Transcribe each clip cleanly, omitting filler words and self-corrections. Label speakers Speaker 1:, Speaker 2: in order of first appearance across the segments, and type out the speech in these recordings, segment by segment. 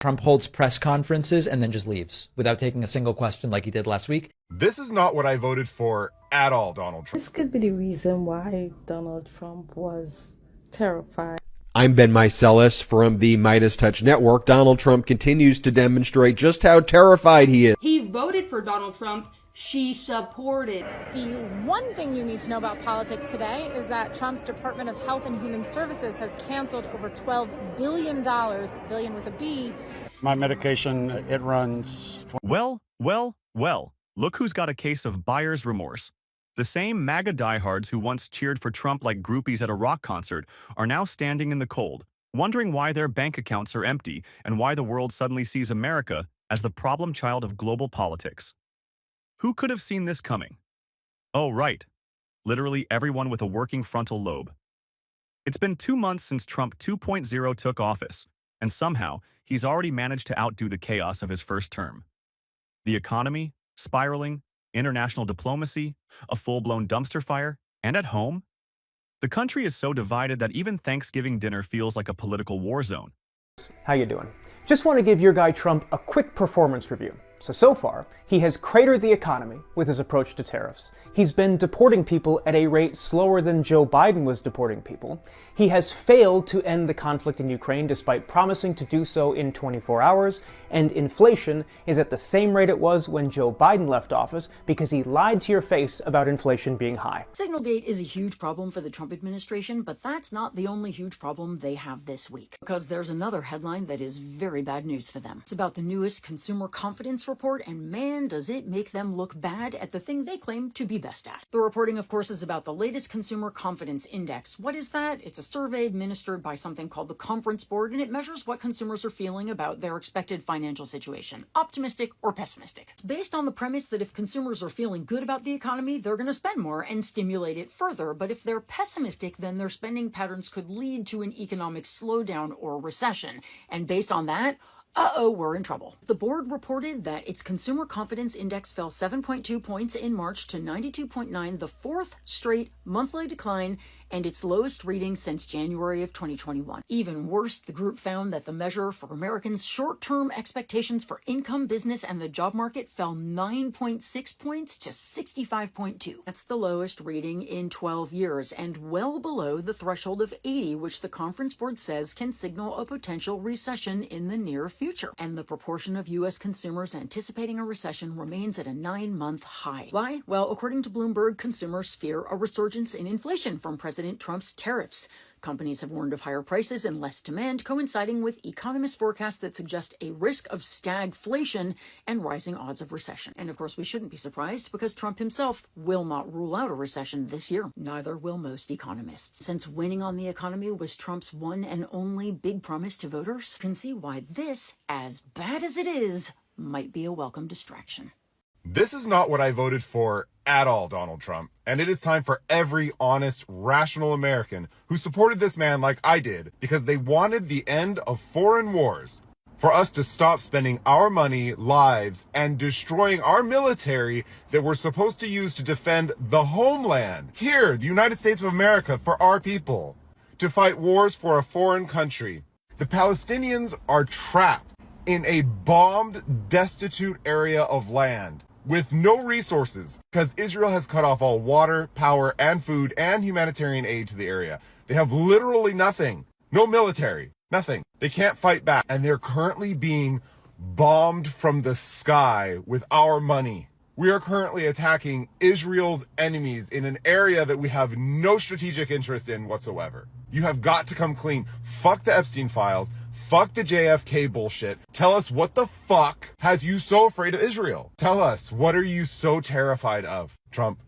Speaker 1: Trump holds press conferences and then just leaves without taking a single question like he did last week.
Speaker 2: This is not what I voted for at all, Donald Trump.
Speaker 3: This could be the reason why Donald Trump was terrified.
Speaker 4: I'm Ben Meiselas from the Midas Touch Network. Donald Trump continues to demonstrate just how terrified he is.
Speaker 5: He voted for Donald Trump. She supported.
Speaker 6: The one thing you need to know about politics today is that Trump's Department of Health and Human Services has canceled over $12 billion, billion with a B.
Speaker 7: My medication, it runs.
Speaker 8: Well, look who's got a case of buyer's remorse. The same MAGA diehards who once cheered for Trump like groupies at a rock concert are now standing in the cold, wondering why their bank accounts are empty and why the world suddenly sees America as the problem child of global politics. Who could have seen this coming? Oh, right. Literally everyone with a working frontal lobe. It's been 2 months since Trump 2.0 took office, and somehow he's already managed to outdo the chaos of his first term. The economy, spiraling, international diplomacy, a full-blown dumpster fire, and at home? The country is so divided that even Thanksgiving dinner feels like a political war zone.
Speaker 9: How you doing? Just want to give your guy Trump a quick performance review. So far, he has cratered the economy with his approach to tariffs. He's been deporting people at a rate slower than Joe Biden was deporting people. He has failed to end the conflict in Ukraine despite promising to do so in 24 hours, and inflation is at the same rate it was when Joe Biden left office because he lied to your face about inflation being high.
Speaker 10: Signalgate is a huge problem for the Trump administration, but that's not the only huge problem they have this week, because there's another headline that is very bad news for them. It's about the newest consumer confidence report, and man, does it make them look bad at the thing they claim to be best at. The reporting, of course, is about the latest Consumer Confidence Index. What is that? It's a survey administered by something called the Conference Board, and it measures what consumers are feeling about their expected financial situation, optimistic or pessimistic. It's based on the premise that if consumers are feeling good about the economy, they're going to spend more and stimulate it further, but if they're pessimistic, then their spending patterns could lead to an economic slowdown or recession. And based on that, we're in trouble. The board reported that its consumer confidence index fell 7.2 points in March to 92.9, the fourth straight monthly decline, and its lowest reading since January of 2021. Even worse, the group found that the measure for Americans' short-term expectations for income, business, and the job market fell 9.6 points to 65.2. That's the lowest reading in 12 years, and well below the threshold of 80, which the Conference Board says can signal a potential recession in the near future. And the proportion of U.S. consumers anticipating a recession remains at a 9-month high. Why? Well, according to Bloomberg, consumers fear a resurgence in inflation from President Trump's tariffs. Companies have warned of higher prices and less demand, coinciding with economists' forecasts that suggest a risk of stagflation and rising odds of recession. And of course, we shouldn't be surprised because Trump himself will not rule out a recession this year. Neither will most economists. Since winning on the economy was Trump's one and only big promise to voters, you can see why this, as bad as it is, might be a welcome distraction.
Speaker 2: This is not what I voted for at all, Donald Trump. And it is time for every honest, rational American who supported this man like I did because they wanted the end of foreign wars, for us to stop spending our money, lives, and destroying our military that we're supposed to use to defend the homeland. Here, the United States of America, for our people, to fight wars for a foreign country. The Palestinians are trapped in a bombed, destitute area of land with no resources because Israel has cut off all water, power, and food and humanitarian aid to the area. They have literally nothing. No military. Nothing. They can't fight back. And they're currently being bombed from the sky with our money. We are currently attacking Israel's enemies in an area that we have no strategic interest in whatsoever. You have got to come clean. Fuck the Epstein files. Fuck the JFK bullshit. Tell us what the fuck has you so afraid of Israel? Tell us, what are you so terrified of? Trump,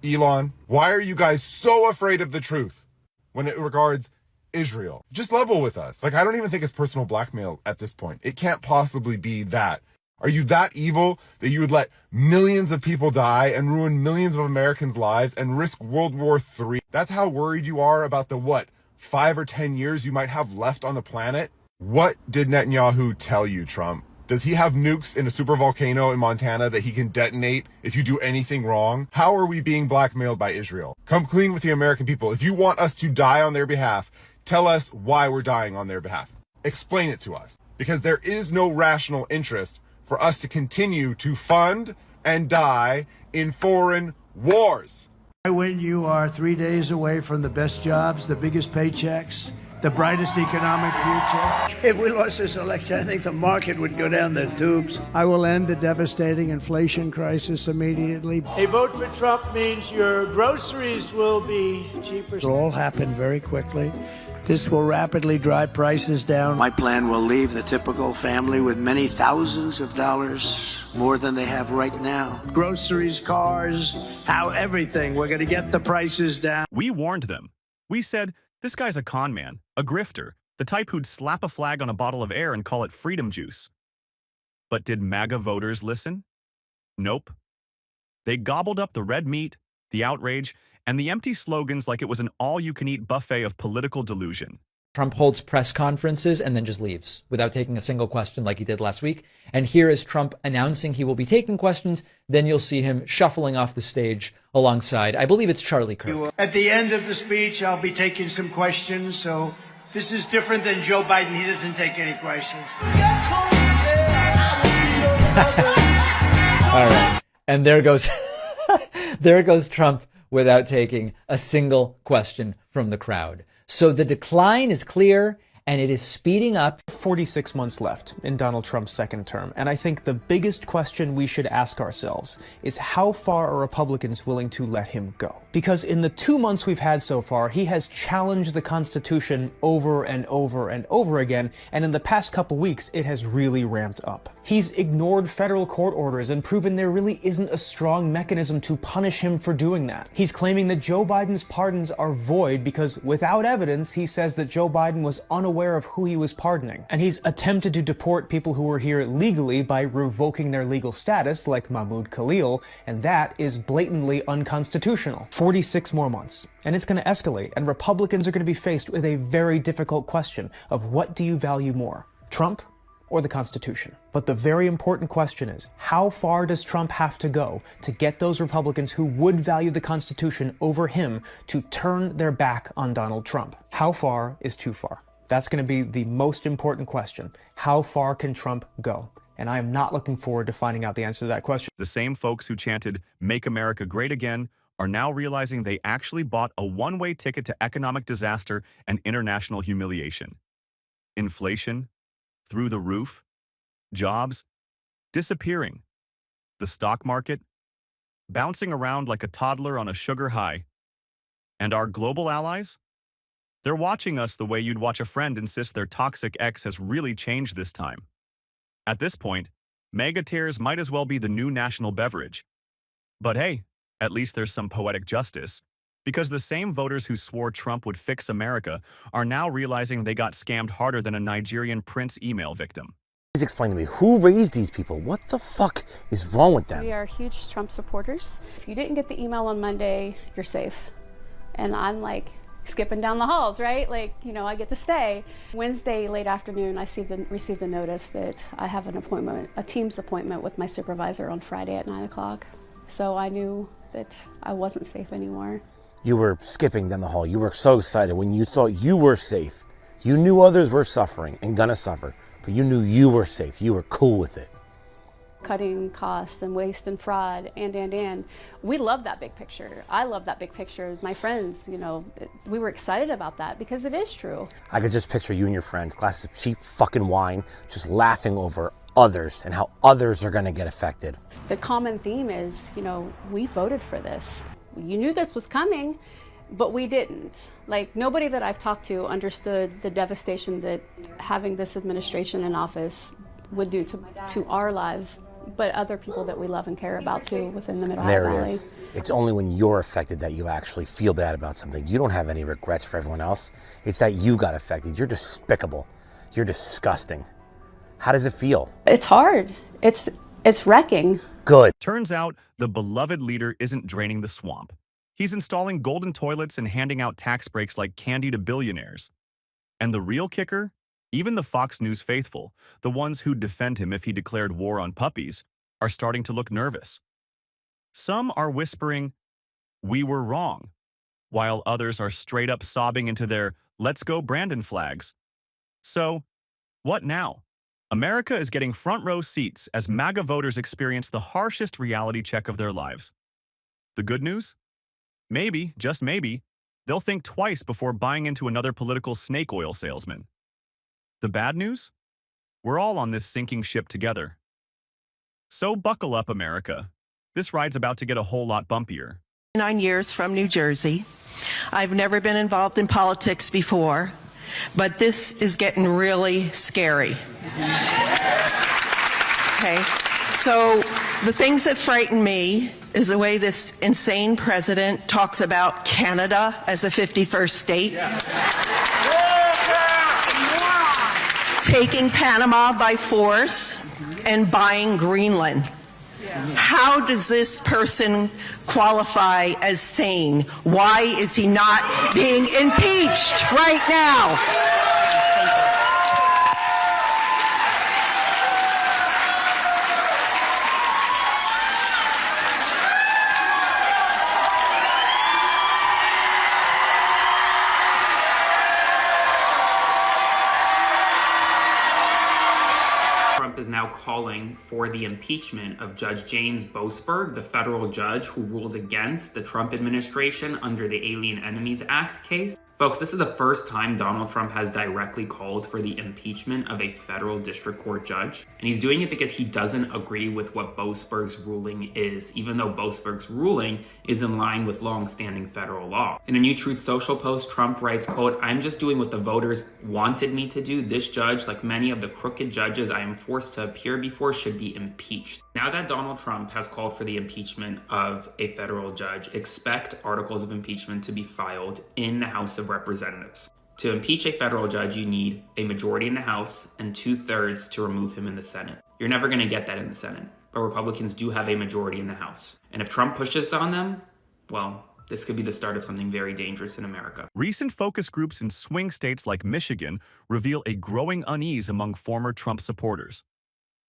Speaker 2: Elon, why are you guys so afraid of the truth when it regards Israel? Just level with us. Like, I don't even think it's personal blackmail at this point. It can't possibly be that. Are you that evil that you would let millions of people die and ruin millions of Americans' lives and risk World War III? That's how worried you are about the, 5 or 10 years you might have left on the planet? What did Netanyahu tell you, Trump? Does he have nukes in a supervolcano in Montana that he can detonate if you do anything wrong? How are we being blackmailed by Israel? Come clean with the American people. If you want us to die on their behalf, tell us why we're dying on their behalf. Explain it to us. because there is no rational interest for us to continue to fund and die in foreign wars.
Speaker 11: When you are 3 days away from the best jobs, the biggest paychecks, the brightest economic future. If we lost this election, I think the market would go down the tubes. I will end the devastating inflation crisis immediately. A vote for Trump means your groceries will be cheaper. It'll all happen very quickly. This will rapidly drive prices down. My plan will leave the typical family with many thousands of dollars more than they have right now. Groceries, cars, everything. We're going to get the prices down.
Speaker 8: We warned them. We said, this guy's a con man, a grifter, the type who'd slap a flag on a bottle of air and call it freedom juice. But did MAGA voters listen? Nope. They gobbled up the red meat, the outrage, and the empty slogans like it was an all-you-can-eat buffet of political delusion.
Speaker 1: Trump holds press conferences and then just leaves without taking a single question like he did last week. And here is Trump announcing he will be taking questions. Then you'll see him shuffling off the stage alongside, I believe it's Charlie Kirk.
Speaker 11: At the end of the speech, I'll be taking some questions. So this is different than Joe Biden. He doesn't take any questions.
Speaker 1: All right. And there goes, there goes Trump without taking a single question from the crowd. So the decline is clear, and it is speeding up.
Speaker 9: 46 months left in Donald Trump's second term, and I think the biggest question we should ask ourselves is how far are Republicans willing to let him go? Because in the 2 months we've had so far, he has challenged the Constitution over and over and over again, and in the past couple weeks, it has really ramped up. He's ignored federal court orders and proven there really isn't a strong mechanism to punish him for doing that. He's claiming that Joe Biden's pardons are void because without evidence, he says that Joe Biden was unaware of who he was pardoning. And he's attempted to deport people who were here legally by revoking their legal status, like Mahmoud Khalil, and that is blatantly unconstitutional. 46 more months, and it's going to escalate, and Republicans are going to be faced with a very difficult question of what do you value more, Trump or the Constitution? But the very important question is, how far does Trump have to go to get those Republicans who would value the Constitution over him to turn their back on Donald Trump? How far is too far? That's going to be the most important question. How far can Trump go? And I am not looking forward to finding out the answer to that question.
Speaker 8: The same folks who chanted, "Make America Great Again," are now realizing they actually bought a one-way ticket to economic disaster and international humiliation. Inflation, through the roof, jobs, disappearing, the stock market, bouncing around like a toddler on a sugar high. And our global allies? They're watching us the way you'd watch a friend insist their toxic ex has really changed this time. At this point, mega tears might as well be the new national beverage. But hey, at least there's some poetic justice, because the same voters who swore Trump would fix America are now realizing they got scammed harder than a Nigerian Prince email victim.
Speaker 12: Please explain to me, who raised these people? What the fuck is wrong with them?
Speaker 13: We are huge Trump supporters. If you didn't get the email on Monday, you're safe. And I'm like skipping down the halls, right? Like, you know, I get to stay. Wednesday, late afternoon, I received a notice that I have an appointment, a Teams appointment with my supervisor on Friday at 9 o'clock. So I knew that I wasn't safe anymore.
Speaker 12: You were skipping down the hall. You were so excited when you thought you were safe. You knew others were suffering and gonna suffer, but you knew you were safe. You were cool with it.
Speaker 13: Cutting costs and waste and fraud and. We love that big picture. I love that big picture. My friends, you know, we were excited about that because it is true.
Speaker 12: I could just picture you and your friends, glasses of cheap fucking wine, just laughing over others and how others are gonna get affected.
Speaker 13: The common theme is, you know, we voted for this. You knew this was coming, but we didn't. Like, nobody that I've talked to understood the devastation that having this administration in office would do to our lives, but other people that we love and care about too within the Mid-Ohio Valley.
Speaker 12: There it is. It's only when you're affected that you actually feel bad about something. You don't have any regrets for everyone else. It's that you got affected. You're despicable. You're disgusting. How does it feel?
Speaker 13: It's hard. It's wrecking.
Speaker 12: Good.
Speaker 8: Turns out the beloved leader isn't draining the swamp. He's installing golden toilets and handing out tax breaks like candy to billionaires. And the real kicker? Even the Fox News faithful, the ones who'd defend him if he declared war on puppies, are starting to look nervous. Some are whispering, "We were wrong," while others are straight up sobbing into their "Let's go Brandon" flags. So, what now? America is getting front row seats as MAGA voters experience the harshest reality check of their lives. The good news? Maybe, just maybe, they'll think twice before buying into another political snake oil salesman. The bad news? We're all on this sinking ship together. So buckle up, America. This ride's about to get a whole lot bumpier.
Speaker 14: 9 years from New Jersey. I've never been involved in politics before, but this is getting really scary. Okay, so the things that frighten me is the way this insane president talks about Canada as a 51st state. Taking Panama by force and buying Greenland. How does this person qualify as sane? Why is he not being impeached right now?
Speaker 15: Trump is now calling for the impeachment of Judge James Boasberg, the federal judge who ruled against the Trump administration under the Alien Enemies Act case. Folks, this is the first time Donald Trump has directly called for the impeachment of a federal district court judge. And he's doing it because he doesn't agree with what Boasberg's ruling is, even though Boasberg's ruling is in line with long-standing federal law. In a new Truth Social post, Trump writes, quote, "I'm just doing what the voters wanted me to do. This judge, like many of the crooked judges I am forced to appear before, should be impeached." Now that Donald Trump has called for the impeachment of a federal judge, expect articles of impeachment to be filed in the House of Representatives. To impeach a federal judge, you need a majority in the House and 2/3 to remove him in the Senate. You're never going to get that in the Senate, but Republicans do have a majority in the House. And if Trump pushes on them, well, this could be the start of something very dangerous in America.
Speaker 8: Recent focus groups in swing states like Michigan reveal a growing unease among former Trump supporters.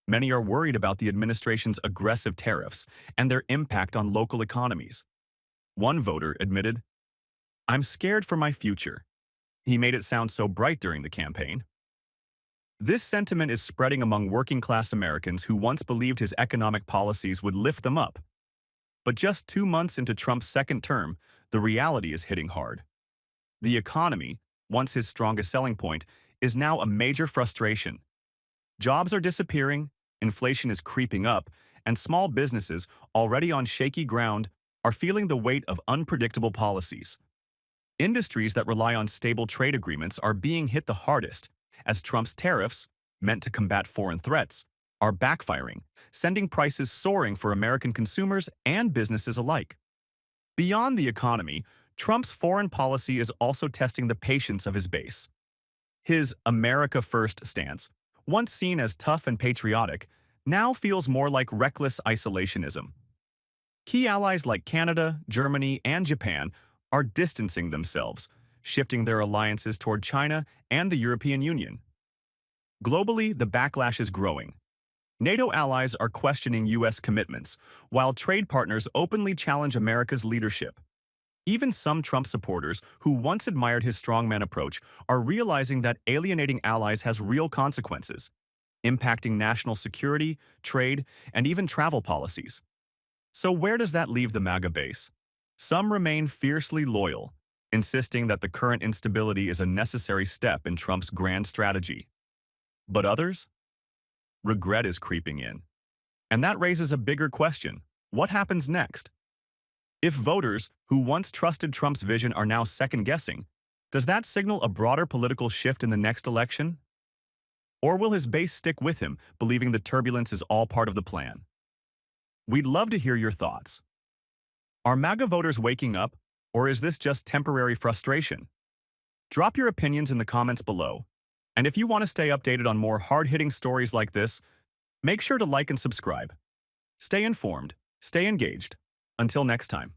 Speaker 8: Many are worried about the administration's aggressive tariffs and their impact on local economies. One voter admitted, "I'm scared for my future." He made it sound so bright during the campaign. This sentiment is spreading among working-class Americans who once believed his economic policies would lift them up. But just 2 months into Trump's second term, the reality is hitting hard. The economy, once his strongest selling point, is now a major frustration. Jobs are disappearing, inflation is creeping up, and small businesses, already on shaky ground, are feeling the weight of unpredictable policies. Industries that rely on stable trade agreements are being hit the hardest, as Trump's tariffs, meant to combat foreign threats, are backfiring, sending prices soaring for American consumers and businesses alike. Beyond the economy, Trump's foreign policy is also testing the patience of his base. His America First stance, once seen as tough and patriotic, now feels more like reckless isolationism. Key allies like Canada, Germany, and Japan are distancing themselves, shifting their alliances toward China and the European Union. Globally, the backlash is growing. NATO allies are questioning U.S. commitments, while trade partners openly challenge America's leadership. Even some Trump supporters who once admired his strongman approach are realizing that alienating allies has real consequences, impacting national security, trade, and even travel policies. So where does that leave the MAGA base? Some remain fiercely loyal, insisting that the current instability is a necessary step in Trump's grand strategy. But others? Regret is creeping in. And that raises a bigger question. What happens next? If voters who once trusted Trump's vision are now second-guessing, does that signal a broader political shift in the next election? Or will his base stick with him, believing the turbulence is all part of the plan? We'd love to hear your thoughts. Are MAGA voters waking up, or is this just temporary frustration? Drop your opinions in the comments below. And if you want to stay updated on more hard-hitting stories like this, make sure to like and subscribe. Stay informed, stay engaged. Until next time.